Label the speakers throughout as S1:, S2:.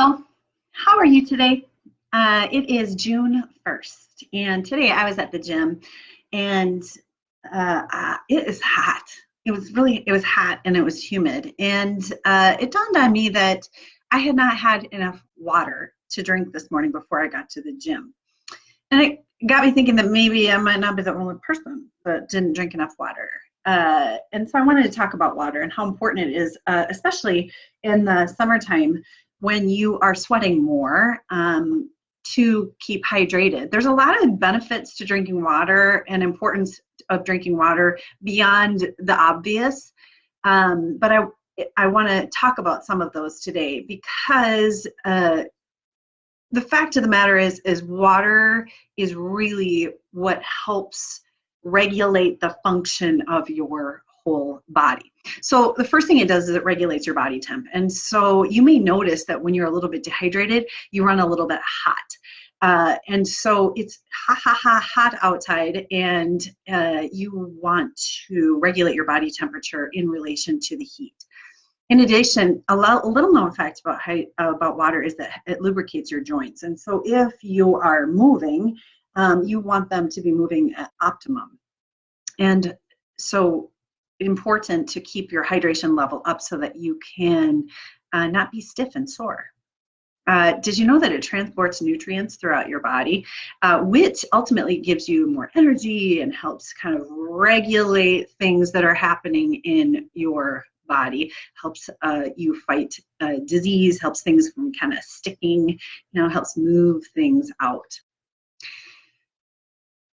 S1: Hello, how are you today? It is June 1st, and today I was at the gym, and it is hot. It was hot and it was humid, and it dawned on me that I had not had enough water to drink this morning before I got to the gym. And it got me thinking that maybe I might not be the only person that didn't drink enough water. And so I wanted to talk about water and how important it is, especially in the summertime when you are sweating more, to keep hydrated. There's a lot of benefits to drinking water and importance of drinking water beyond the obvious. But I want to talk about some of those today because the fact of the matter is water is really what helps regulate the function of your whole body. So the first thing it does is it regulates your body temp. And so you may notice that when you're a little bit dehydrated, you run a little bit hot. And so it's hot outside, and you want to regulate your body temperature in relation to the heat. In addition, a little known fact about water is that it lubricates your joints. And so if you are moving, you want them to be moving at optimum. And so important to keep your hydration level up so that you can not be stiff and sore. Did you know that it transports nutrients throughout your body, which ultimately gives you more energy and helps kind of regulate things that are happening in your body, helps you fight disease, helps things from kind of sticking, helps move things out.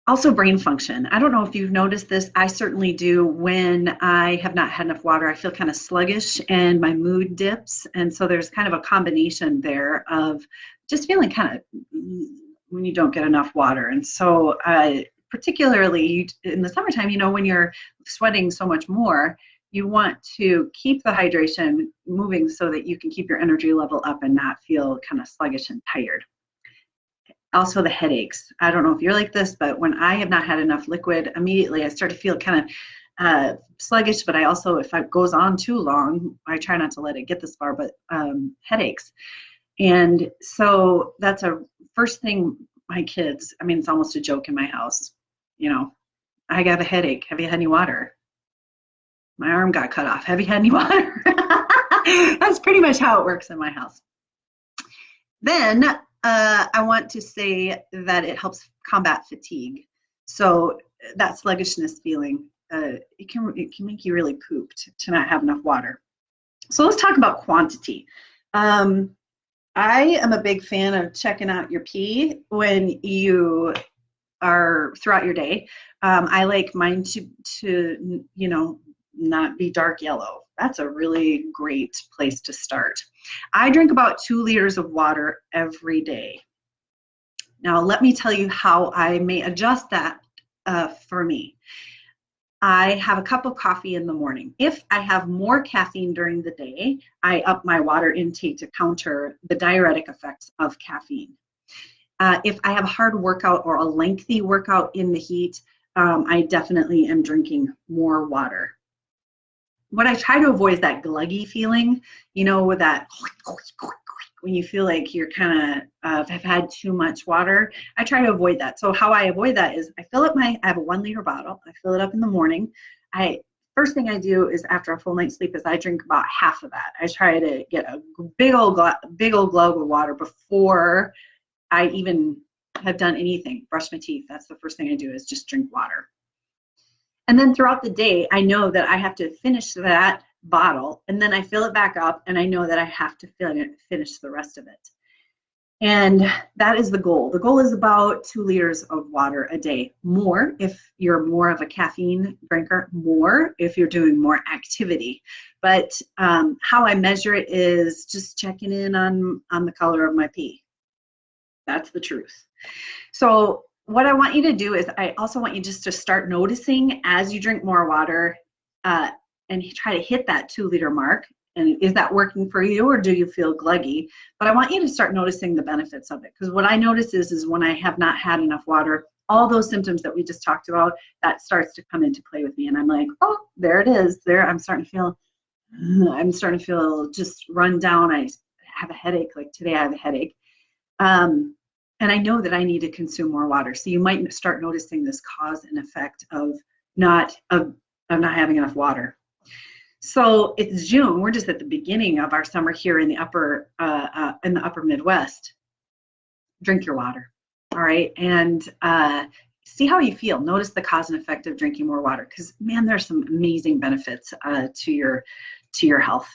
S1: Also, brain function. I don't know if you've noticed this. I certainly do. When I have not had enough water, I feel kind of sluggish and my mood dips. And so there's kind of a combination there of just feeling kind of when you don't get enough water. And so particularly in the summertime, when you're sweating so much more, you want to keep the hydration moving so that you can keep your energy level up and not feel kind of sluggish and tired. Also the headaches. I don't know if you're like this, but when I have not had enough liquid, immediately I start to feel kind of sluggish, but I also, if it goes on too long, I try not to let it get this far, but headaches. And so that's a first thing my kids, it's almost a joke in my house. I got a headache. Have you had any water? My arm got cut off. Have you had any water? That's pretty much how it works in my house. Then I want to say that it helps combat fatigue. So that sluggishness feeling, it can make you really pooped to not have enough water. So let's talk about quantity. I am a big fan of checking out your pee when you are throughout your day. I like mine to not be dark yellow. That's a really great place to start. I drink about 2 liters of water every day. Now, let me tell you how I may adjust that for me. I have a cup of coffee in the morning. If I have more caffeine during the day, I up my water intake to counter the diuretic effects of caffeine. If I have a hard workout or a lengthy workout in the heat, I definitely am drinking more water. What I try to avoid is that gluggy feeling, with that when you feel like you're kind of have had too much water. I try to avoid that. So how I avoid that is I have a 1 liter bottle. I fill it up in the morning. First thing I do is after a full night's sleep is I drink about half of that. I try to get a big old glug of water before I even have done anything. Brush my teeth. That's the first thing I do is just drink water. And then throughout the day, I know that I have to finish that bottle, and then I fill it back up, and I know that I have to finish the rest of it. And that is the goal. The goal is about 2 liters of water a day. More if you're more of a caffeine drinker, more if you're doing more activity. But how I measure it is just checking in on the color of my pee. That's the truth. So what I want you to do is I also want you just to start noticing as you drink more water and try to hit that 2 liter mark. And is that working for you, or do you feel gluggy? But I want you to start noticing the benefits of it, because what I notice is when I have not had enough water, all those symptoms that we just talked about, that starts to come into play with me. And I'm like, oh, there it is. I'm starting to feel just run down. I have a headache, like today I have a headache. And I know that I need to consume more water. So you might start noticing this cause and effect of not having enough water. So it's June. We're just at the beginning of our summer here in the upper Midwest. Drink your water, all right, and see how you feel. Notice the cause and effect of drinking more water, because man, there's some amazing benefits to your health.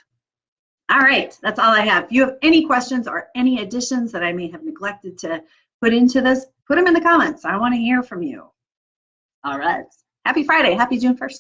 S1: All right, that's all I have. If you have any questions or any additions that I may have neglected to put into this, put them in the comments. I want to hear from you. All right. Happy Friday. Happy June 1st.